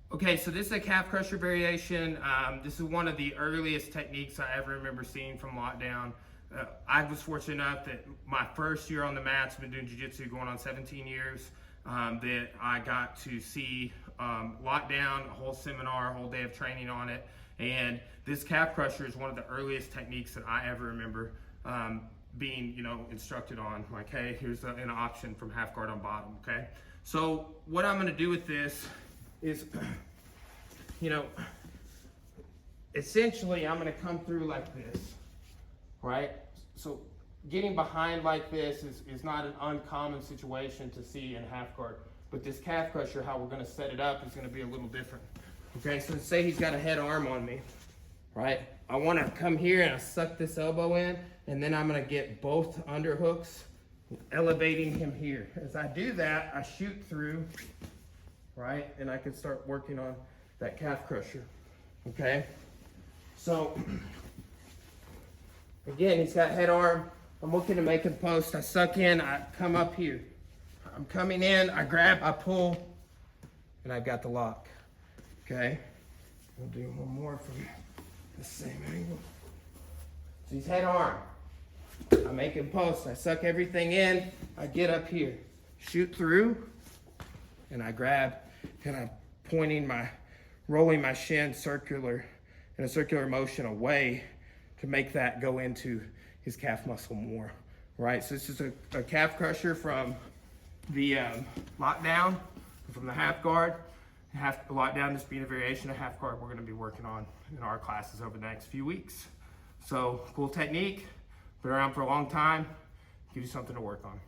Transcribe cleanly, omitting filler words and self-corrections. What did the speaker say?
Okay, so this is a calf crusher variation. This is one of the earliest techniques I ever remember seeing from lockdown. I was fortunate enough that my first year on the mats, I've been doing jiu-jitsu going on 17 years, that I got to see lockdown, a whole seminar, a whole day of training on it. And this calf crusher is one of the earliest techniques that I ever remember being, instructed on. Like, hey, here's an option from half guard on bottom, okay? So what I'm gonna do with this is, essentially I'm gonna come through like this, right? So getting behind like this is not an uncommon situation to see in half guard, but this calf crusher, how we're gonna set it up is gonna be a little different. Okay, so say he's got a head arm on me, right? I wanna come here and I suck this elbow in, and then I'm gonna get both underhooks, elevating him here. As I do that, I shoot through, right? And I can start working on that calf crusher, okay? So, again, he's got head arm. I'm looking to make him post. I suck in, I come up here. I'm coming in, I grab, I pull, and I've got the lock, okay? We'll do one more from the same angle. So he's head arm. I make him post, I suck everything in, I get up here, shoot through, and I grab, and I'm rolling my shin in a circular motion away to make that go into his calf muscle more, right? So this is a calf crusher from the lockdown, from the half guard. Lockdown just being a variation of half guard we're gonna be working on in our classes over the next few weeks. So cool technique, been around for a long time, give you something to work on.